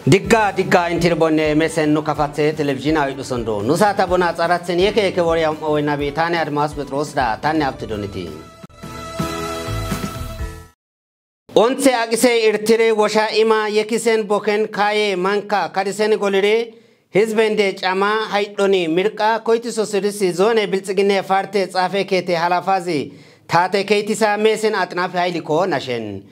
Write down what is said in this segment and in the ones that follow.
Digga intirbonne mesen nukafatse televizyon aydu sondo. Nusata bona tsaratsen yeke wariyam oyna bi tane admas Petros da tane aptidoniti. Onse agise irtire washa ima yekisen boken kaye manka kadisen golire hizbende chama haydoni mirqa koyti sosirisi zone biltsigine farte tsafe kete halafazi tate keitisa mesen atnaf hayliko nashen.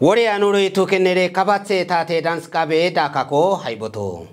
Wore anuro itu kenere kabatse tate dance kabe dakako haiboto.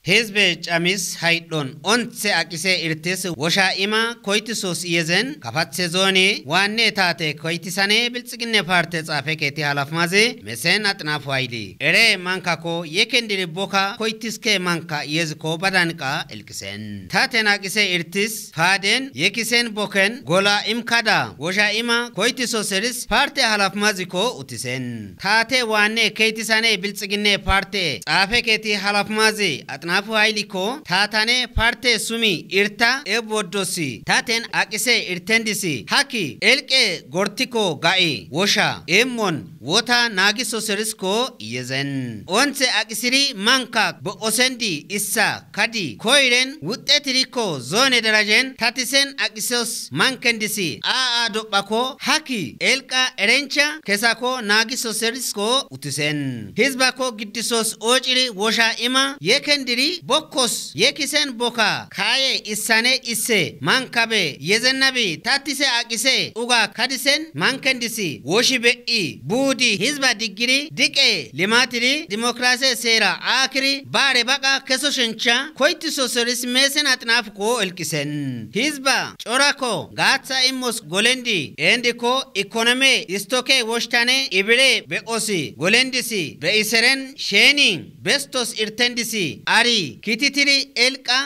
Hizbe chamis haidon onse akise irtis washa ima koitisos yezen kabatse zone wanne tate koitisane biltsigine parte tsafe keti halafmaze mesen atnafu haili ere mankako yekendiri boka koitiske manka yezko badanka elkisen tate nakise irtis faden yekisen boken gola imkada washa ima koitisoseris parte halafmaziko utisen tate wanne keitisane biltsigine parte tsafe keti halafmaze Nafu hailiko tatane parte sumi irta ebodosi taten akise irtendisi haki elke gortiko gai washa emmon wota nagiso serisko yezen onse akisiri manka bo osendi issa kadi koiren wutetiriko zone darajen tatisen akisos mankendisi a dobako haki elka erencha kesako nagiso serisko utisen hizbako giddisos ojiri washa ima yekendiri Bokos yekisen boka kaye isane isse mankabe yezennabi tatise akise uga kadisen mankendisi woshibei budi hizba digiri dike limatiri demokrasi sera akiri bare baka kesoshencha koitiso soris mesen atnaf ko elkisen hizba chorako gatsa immos golendi endiko economy istoke woshtane ibire be osi golendisi be iseren shening bestos irtendisi ari kititiri elka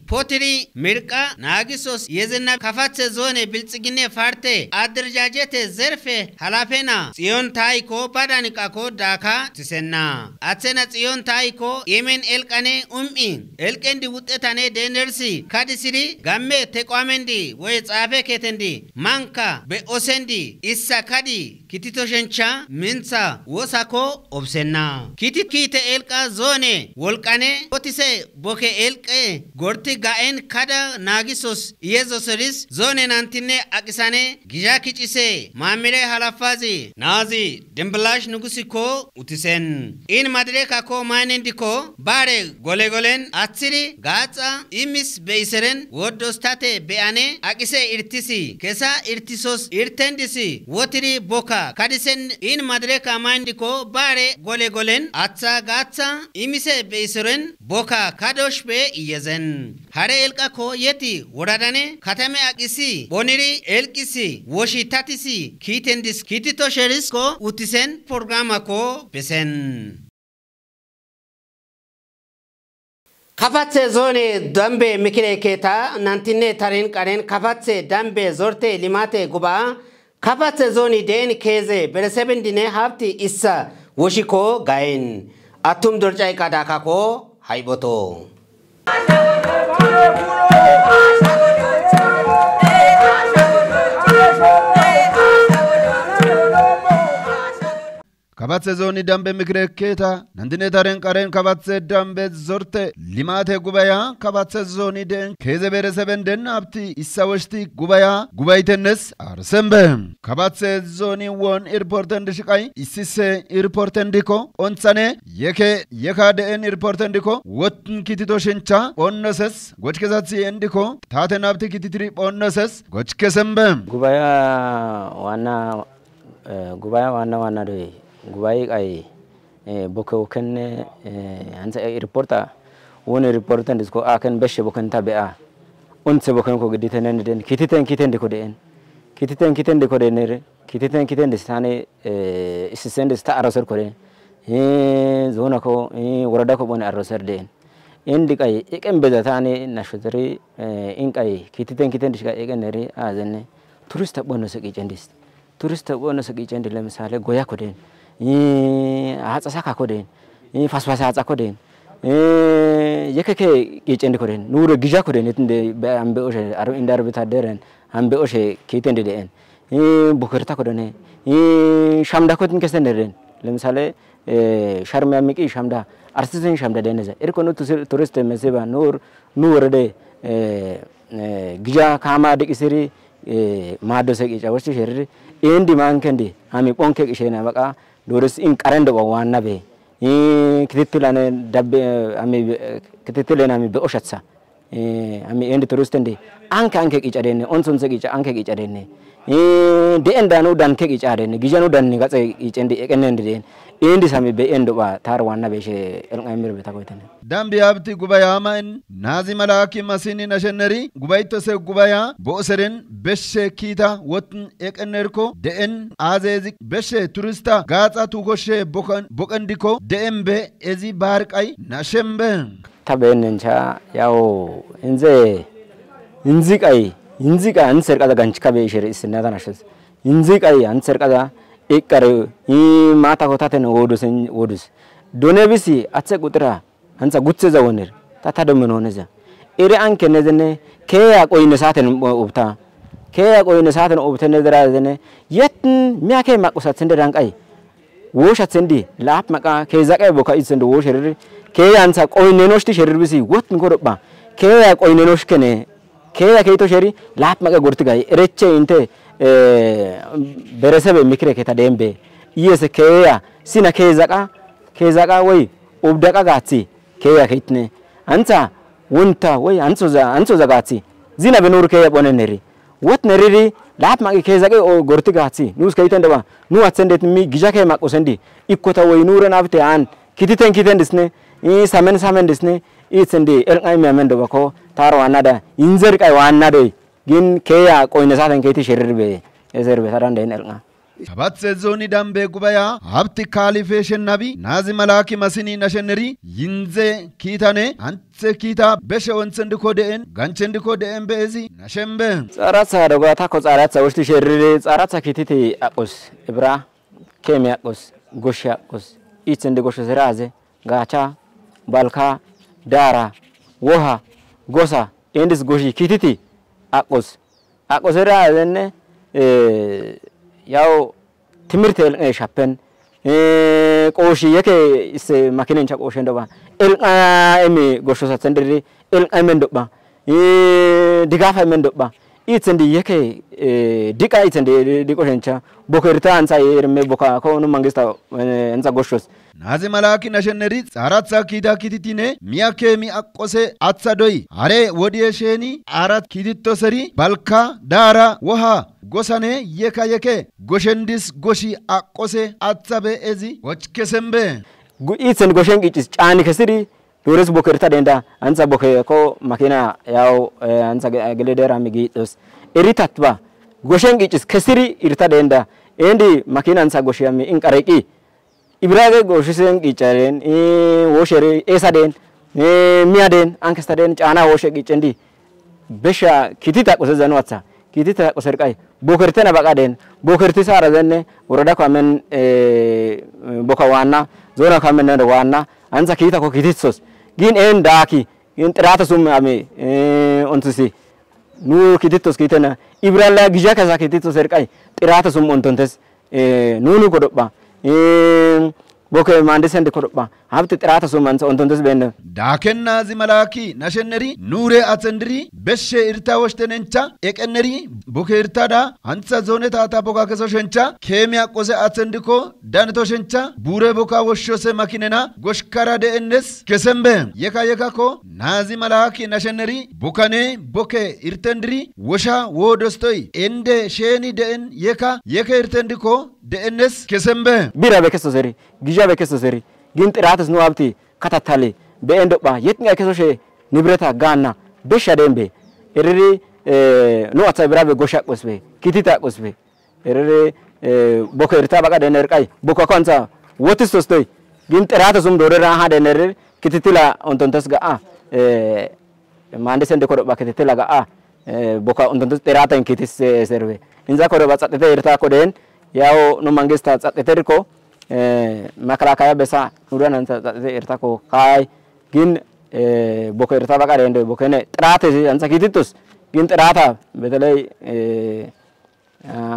potiri mirqa nagisos yezenna kafatse zone biltsigine farte adrajajete zerfe halafena tsiyon taiko badanika ko daka tisenna atsena tsiyon taiko yemen elkane elkendi wutetane denersi kadisiri gamme teqamendi we tsafe ketendi manka be osendi issa kadi kitito shencha minsa wosako obsenna kitikite elka zone wolkane Otise boke elke gorti gaen kada nagisos yezoseris zone nantine akisane gijakichise mamire halafazi nazi demblash nugusiko utisen in madreka ko manendiko bare golegolen atsiri gatsa imis beiseren wodostate beane akise irtisi kesa irtisos irtendisi wotiri boka kadisen in madreka mandiko bare golegolen atsa gatsa imise beiseren boka kadoshbe yezen hare elka ko yeti woradane katame akisi boniri elkisi woshi tatisi kitendis kitito sheris ko utisen programa ko besen Kafatse zone dambe mikire keta nantine tarin karen kafatse dambe zorte limate guba kafatse zone den keze beresebendine hafti issa woshiko gain atum dorjai kadaka ko Haiboto. Kabatse zoni dambe mikreketa nandine taren karen kabatse dambe zorte limate gubaya kabatse zoni den keze beresebenden apti issawashti gubaya gubaytennes arsembe kabatse zoni won irporten dishkai isise irporten diko onsane yeka den irporten diko wotn kitito shencha onneses gochkesatsi endiko taten apti kititri onneses gochkesembe gubaya wana do Gubai ay boko kenne hansa reporta woni reportan disko akan beshe bokan tabea onse bokan ko giditen den kititen de ko den kititen de ko den kititen de sane isisen de sta arasar ko den zona ko warada ko bon arasar den indi kay eken bezatane nashudri in kay kititen de shika eken nere azenne turista bonno saki cendis ለምሳሌ ጎያ ኮደን አጻሳካ ኮደን ፋስፋሳ አጻ ኮደን የከከ የጨንድ ኮደን ኑሮ ግጃ ኮደን እንደ በአምበኦሽ አር እንዳርብታ ደረን አምበኦሽ ኬቴ እንደደን ቡከርታ ኮደን ሻምዳ ኮትን ከሰነደን ለምሳሌ ሸርም ያሚቂ ሻምዳ አርሲስን ሻምዳ ደነዘ እርኮኑ ቱሪስት መሰባ ኑር ኑወረደ ግጃ ካማ ደቂስሪ ማዶሰ ቂጫ ወርሲ ሸሪ ኤንዲ ማንከንዲ አሚ ፖንከ ቂሸና በቃ ዶርስ ኢን ቀረንደ ዋና በ ክትትላነ ዳብ አሚ ክትትለና አሚ በኦሸትሳ አሚ ኤንዲ ቱሪስት እንዲ አንከ ቂጫ ደነ ኦንሶን ሰ ቂጫ አንከ ቂጫ ደነ ደንዳኑ ዳንከ ቂጫ ደነ ግጃኑ ዳን ጋጸ ቂጨ እንዲ ኤቀነ እንዲ ደን ኤንዲ ሳሚ በኤንዶ ባ ታር ዋና በሸ ኤልቃይምር በታቆይተነ ዳምቢ አብቲ ጉባያማን ናዚ መላኪ ማሲኒ ነሸነሪ ጉባይቶሰ ጉባያ ቦሰረን በሸ ኪታ ወትን ኤቀነርኮ ደን አዘዚ በሸ ቱሪስታ ጋጻ ቱኮሸ ቦቀንዲኮ ደምበ ኤዚ ባርቃይ ናሸምበ ታበነንቻ ያው እንዚቃ አንሰር ቀዳ ጋንችካ በሸሪ እስናታ ናሽስ እንዚቃ አንሰር ቀዳ ኤቀረ ማታ ኮታተን ወዱስ ዶነቢሲ አጸ ቁጥራ አንጻ ጉጽ ዘወነር ታታደመን ሆነዘ ኤሪ አንከ ነዘነ ከያ ቆይነ ሳተን ኦብታ ከያ ቆይነ ሳተን ኦብተ ነዘራ ዘነ የትን ሚያከ ማቆሳት እንደ ዳንቃይ ወሻት እንዲ ላፕ መቃ ከዛቀ ቦካ ይዘንደ ወሸር ከያ አንጻ ቆይነኖሽቲ ሸርብሲ ወትን ኮረባ ከያ ቆይነኖሽ ከነ ከያ ከይቶ ሸሪ ላፕ መቃ ጎርት ጋይ ረቸ እንተ በረሰብ ምክረ ከታደምበ ይየስ ከያ ሲና ከዛቃ ወይ ኦብዳቃ ጋቲ ከያ ከይትነ አንታ ወንታ ወይ አንሶ ዘጋቲ ዚና በኖር ከያ ቦነነሪ ወት ነሪሪ ላፕ ማቂ ከዛቀ ጎርት ጋቲ ኑስ ከይተንደባ ኑ አትሰንደት ሚ ግጃ ከያ ማቆሰንዲ ኢኮታ ወይ ኑረን አብተ አን ኪቲተን ድስነ ሳመን ድስነ ኢትሰንዲ ኤልቃይ ሚያመንደባ ኮ ታሮ ዋናዳ ኢንዘርቃይ ዋናደ ግን ከያ ቆይነሳተን ከይቲ ሸርርበ እዘርበ ታዳንደ ይነልቃ ሰባት ዞኒ ዳምቤ ጉባያ ሀብት ካሊፌሽን ናቢ ናዚ መላኪ ማሲኒ ነሸነሪ ይንዘ ኪታኔ አንተ ኪታ በሸ ወንሰንድ ኮደን ጋንቸንድ ኮደን በዚ ነሸምበ ጻራሳ ደጓታ ኮጻራሳ ወሽቲ ሸርር ጻራሳ ኪቲቲ አቆስ ኢብራ ኬሚ አቆስ ጎሽ አቆስ ኢትንደ ጎሽ ዘራዘ ጋቻ ባልካ ዳራ ወሃ ጎሳ ኤንድስ ጎሺ ኪቲቲ አቆሰራ ዘነ ያው ትምርት ሻፐን ቆሺ የከ እስ ማኪነንቻ ቆሽ እንደባ ኤልቃሚ ጎሾሳ ሰንደሪ ኤልቃሚ እንደባ ዲጋፋ መንደባ ኢትንዲ የከ ዲቃ ኢትንዲ ዲቆሸንቻ ቦከርታ አንሳ የርሜ ቦካ ኮኑ መንግስታ አንሳ ጎሾስ ናዚ መላኪ ነሸነሪ ጻራት ሳኪታ ኪቲቲኔ ሚያከ ሚአቆሴ አትሳዶይ አሬ ወዲየሼኒ አራት ኪቲቶ ሰሪ ባልካ ዳራ ወሃ ጎሳኔ የከ ጎሸንዲስ ጎሺ አቆሴ አትሳበ ኤዚ ወችከሰምበ ኢትሰን ጎሸን ቂጭስ ጫኒ ከስሪ ዶረስ ቦከርታ ደንዳ አንሳ ቦከ ኮ ማኪና ያው አንሳ ገለደራ ሚጊጥስ ኤሪታትባ ጎሸን ቂጭስ ከስሪ ኢርታ ደንዳ ኤንዲ ማኪና አንሳ ጎሽያሚ ኢንቀረቂ ኢብራገ ጎሽሰን ቂጨሬን ወሸሬ ኤሳደን ሚያደን አንከስታደን ጫና ወሸ ቂጨንዲ በሻ ኪቲታ ቆሰዘንዋታ ኪቲታ ቆሰርቃይ ቦከርተና ባቃደን ቦከርቲ ሳራዘነ ወረዳ ካመን ቦካ ዋና ዞና ካመን ዋና አንዛ ኪታ ኮ ኪቲሶስ ግን ኤን ዳኪ ግን ጥራተ ሱም አሜ ኦንትሲ ኑ ኪቲቶስ ኪተና ኢብራላ ግጃ ከዛ ኪቲቶስ ሰርቃይ ጥራተ ሱም ኦንቶንተስ ኑኑ ኮዶባ ቦከ ማንደሰንደ ኮዶባ ሀብት ጥራተ ሱም አንሳ ኦንቶንተስ በነ ዳከና ዚ መላኪ ነሸነሪ ኑሬ አተንድሪ በሸ ኢርታ ወሽተነንቻ ኤቀነሪ ቦከ ኢርታዳ አንሳ ዞኔታ አታ ቦካ ከሶሸንቻ ኬሚያ ቆዘ አተንድኮ ዳንቶ ሸንቻ ቡሬ ቦካ ወሾሰ ማኪነና ጎሽካራ ደእነስ ከሰምበ የካኮ ናዚ መላኪ ነሸነሪ ቦካኔ ቦከ ኢርተንድሪ ወሻ ወዶስቶይ እንደ ሼኒ ደእን የካ ኢርተንድኮ ደእነስ ከሰምበ ቢራ በከሶ ሰሪ ግጃ በከሶ ሰሪ ግን ጥራትስ ነው ሀብቲ ከታታለ በእንዶባ የትኛ ከሶሽ ንብረታ ጋና በሻ ደምበ እሪ ኖ አታብራ በጎሻ ቆስበ ኪቲታ ቆስበ እሪ ቦከ ኢርታ ባቃ ደነርቃይ ቦካ ኮንሳ ወትስ ተስተይ ግን ጥራትስም ዶረራ ሀ ደነር ኪቲቲላ ኦንቶንተስ ጋአ ማንደሰንደ ኮዶባ ኪቲቲላ ጋአ ቦካ ኦንቶንተስ ጥራታን ኪቲስ ሰርበ እንዛ ኮዶባ ጸጥተ ኢርታ ኮደን ያው ኖ መንግስታ ጸጥተርኮ መከላከያ በሳ ኑራን አንተ ኤርታኮ ካይ ግን ቦከ ኤርታ ባቃ እንደ ቦከነ ጥራት አንተ ኪቲቶስ ግን ጥራታ በተለይ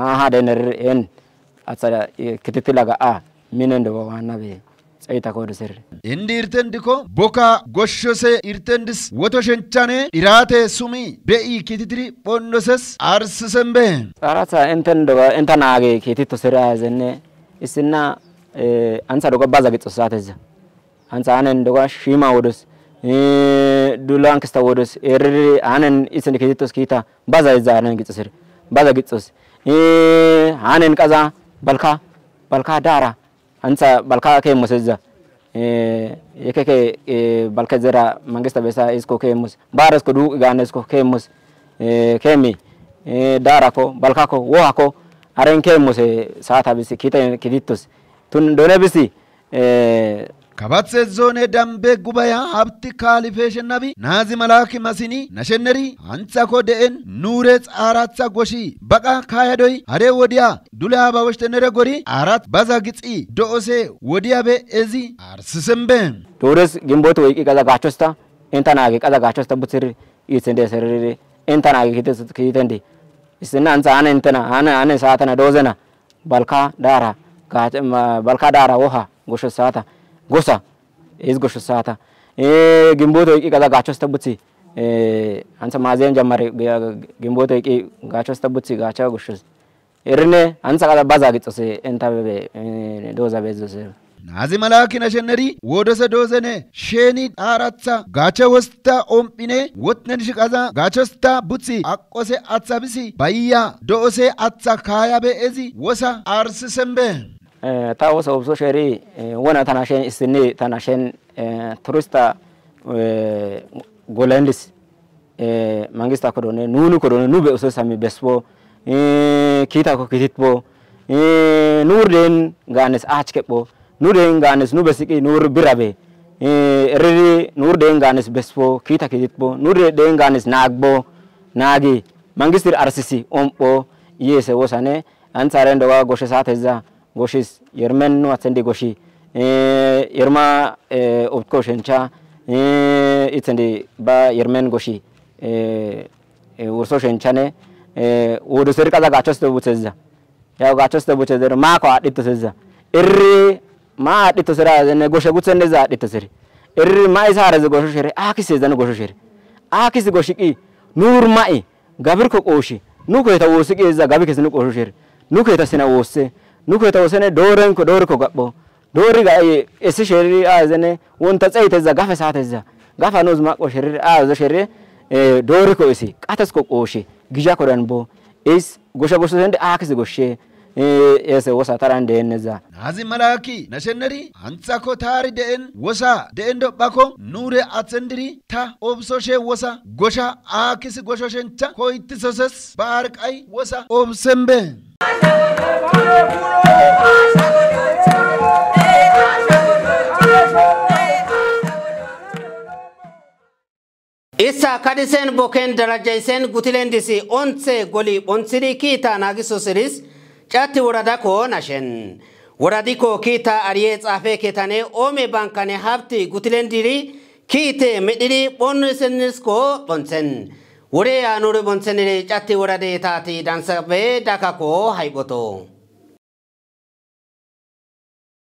አሃ ደነር ኤን አጻ ክትትላጋ minen do wana be sayta ko ser indi irtendiko boka goshose irtendis woto shenchane irate sumi bei kititri ponnoses arsisembe arata entendo entanage kitito sera zenne isina ansa do baza gitso sateza ansa anen do shima wodos dulan kista wodos erri anen isen kititos kita baza izanen gitso ser baza gitsos anen kaza balka dara ansa balka ke museza yekeke balka zera mangista besa isko ke mus baras ko du ganes ko ke mus kemi dara ko balka ko wo ko aren ke mus sata bisi kita kiditos tun dole bisi kabatse zone dambe gubaya habti kalifeshen nabi nazi malaki masini nasheneri ansa ko deen nurets aratsa goshi baka kaya doi are wodia dula bawshtenere gori arat baza gitsi doose wodia be ezi arsisembe tores gimboto wiki kaza gachosta entanage kaza gachosta butsir isende serere entanage kitende isena ansa ana entana ana saatana dozena balka dara woha gosho saata gosa is gosho saata gimboto iki kaza gachosta butsi ansa mazen jamare gimboto iki gachosta butsi gacha goshos erne ansa kaza baza gitsose entabe doza bezose nazi malaki nasheneri wodose dozene sheni aratsa gacha wasta ompine wotnen shikaza gachosta butsi akose atsa bisi bayya doose atsa kaya be ezi wosa arsisembe ta wasa obso sheri wana tanashen isini tanashen turista golandis mangista kodone nunu kodone nube uso sami besbo kita ko kititbo nurden ganes achkebo nurden ganes nube siki nur birabe riri nurden ganes besbo kita kititbo nurden ganes nagbo nagi mangistir arsisi ompo yese wosane ansarendo wa goshe sateza goshis yermen no atende goshi yerma opko shencha itende ba yermen goshi urso shenchane wodo ser kaza gachoste butseza ya gachoste butseza ma ko adito seza irri ma adito sera ne goshe gutsende za adito seri irri ma isara ze gosho shere akise zan gosho shere akise goshiki nur mai gabir ko qoshi nuko eta wosiki za gabi kesnu qosho shere nuko eta sina wose nuko eta wosene doren ko gabbo dori ga esi sheri azene wonta tsaite za gafa sateza gafa noz ma ko sheri za sheri dori ko esi qatas ko qoshi gija ko danbo is gosha sende akise goshe ese wosa tarande neza nazi malaki nasheneri ansa ko tari den wosa den do bako nure atsendiri ta obsoshe wosa gosha akise goshoshencha ko ittisoses barqai wosa obsembe Isa kadisen boken darajaisen gutilendisi onse goli onsiri kita nagiso seris chatti worada ko nashen woradi ko kita ariye tsafe ketane ome bankane hafti gutilendiri kite mediri bonsenis ko bonsen wore anuru bonseniri chatti worade tati dansabe dakako haiboto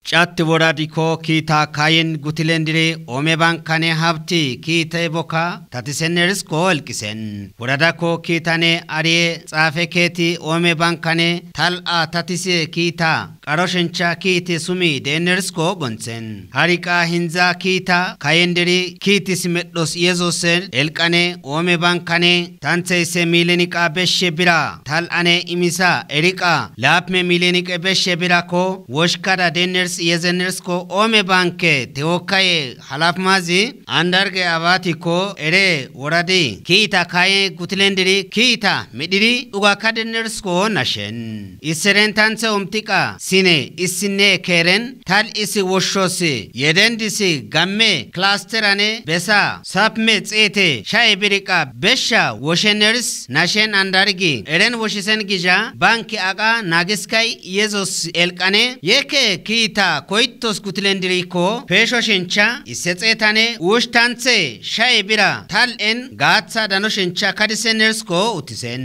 chatti woradiko kita kayen gutilendire omeban kane habti kita boka tatiseneris ko elkisen woradako kitane ariye tsafe keti omeban kane tal a tatise kita qaroshencha kiti sumi deneris ko bonsen harika hinza kita kayendiri kiti simeddos yezosen elkane omeban kane tanseise milenika beshe bira tal ane imisa erika lapme milenika beshe bira ko woshkada deneris yezeners ko ome banke teokaye halaf mazi andarge abati ko ere woradi kita kaye gutlendiri kita mediri uga kadeners ko nashen iseren tanse umtika sine isine keren tal isi woshosi yedendisi gamme clusterane besa sapme tsete shay birika besha wosheners nashen andargi eren woshisen gija banki aga nagiskai yezos elkane yeke kita koitos gutilendiriko pesho shincha isetsetane ushtanse shay bira tal en gatsa dano shincha kadisenersko utisen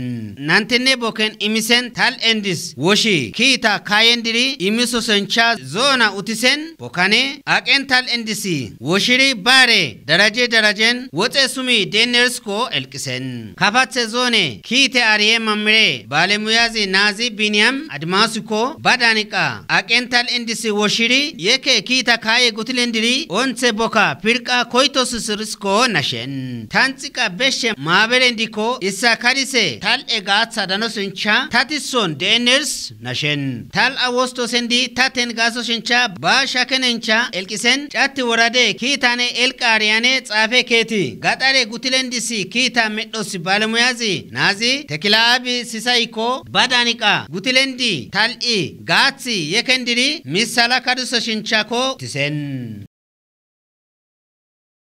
nantene boken imisen tal endis woshi kita kayendiri imiso shincha zona utisen bokane aken tal endisi woshiri bare darajen wote sumi denersko elkisen kafatse zone kite ariye mamre balemuyazi nazi biniam admasuko badanika akental endisi woshiri yeke kita kaye gutilendiri onse boka pirka koitos sirisko nashen tantsika beshe maberendiko isa kadise tal egatsa danosincha tatison deners nashen tal awosto sendi taten gaso shincha ba shakenencha elkisen chatti worade kitane elqariyane tsafe keti gatare gutilendisi kita meddosi balemuyazi nazi tekilaabi sisaiko badanika gutilendi tal'i gatsi yekendiri misala kaduso shinchako tisen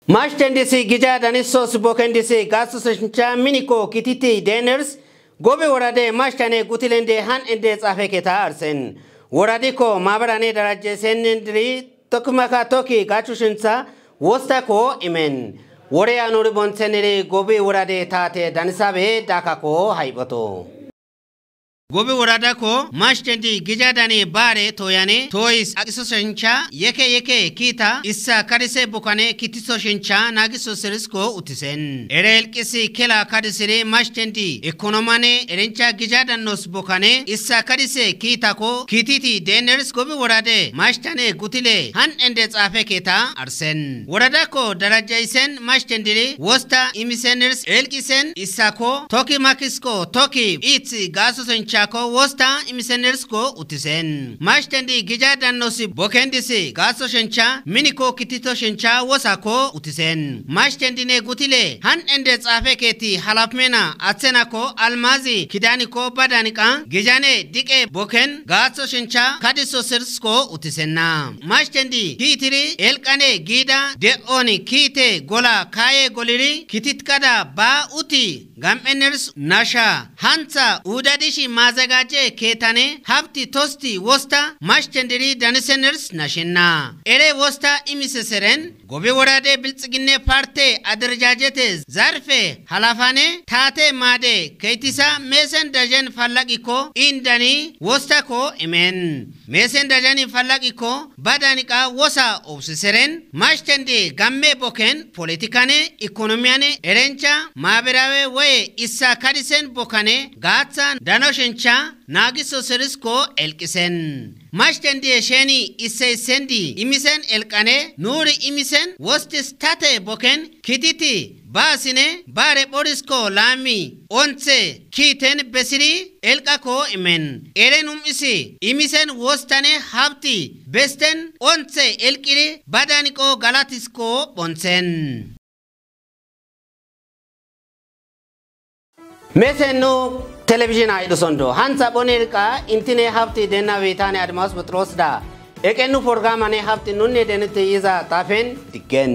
mashtendisi gija daniso subokendisi gatso shincha miniko kititi deners gobe worade mashtane gutilende han ende tsafeketa arsen woradiko mabarane daraje senendiri tokmaka toki gachu shincha wostako imen wore anuri bonsenere gobe worade tate danisabe dakako haiboto gobe worada ko mashtendi gijadani bare toyane tois akiso shincha yeke kita issa kadise bokane kitiso shincha nagiso serisko utisen erel kisi kela kadisire mashtendi ekonomane erencha gijadannos bokane issa kadise kita ko kititi deners gobe worade mashtane gutile han ende tsafe keta arsen worada ko darajaisen mashtendiri wosta imiseners elkisen issa ko toki makisko toki itsi gaso shincha ko wosta imisenersko utisen mashtendi gijadannosi bokendisi gaso shincha miniko kitito shincha wosako utisen mashtendine gutile han ende tsafe keti halafmena atsenako almazi kidaniko badanika gijane dike boken gaso shincha kadiso sersko utisenna mashtendi kitiri elkane gida deoni kite gola kaye goliri kititkada ba uti gameners nasha hansa udadishi mazagaje ketane hafti tosti wosta mashtendiri daniseners nashinna ere wosta imiseseren gobe worade biltsginne parte aderjajete zarfe halafane tate made keitisa mesen dajen fallaqiko indani wosta ko imen mesen dajani fallaqiko badanika wosa obseseren mashtendi gamme boken politikane ekonomiane erencha maberawe we issa kadisen bokane gatsa danoshencha nagiso serisko elkisen mashtendi sheni isse sendi imisen elkane nuri imisen wostis tate boken kititi basine bare borisko lami onse kiten besiri elkako imen erenum isi imisen wostane hafti besten onse elkiri badaniko galatisko bonsen mesenu television ay dosondo hansa bonerka intine hafti denna wetane admas butros da ekenu program ane hafti nunne denete iza tafen digen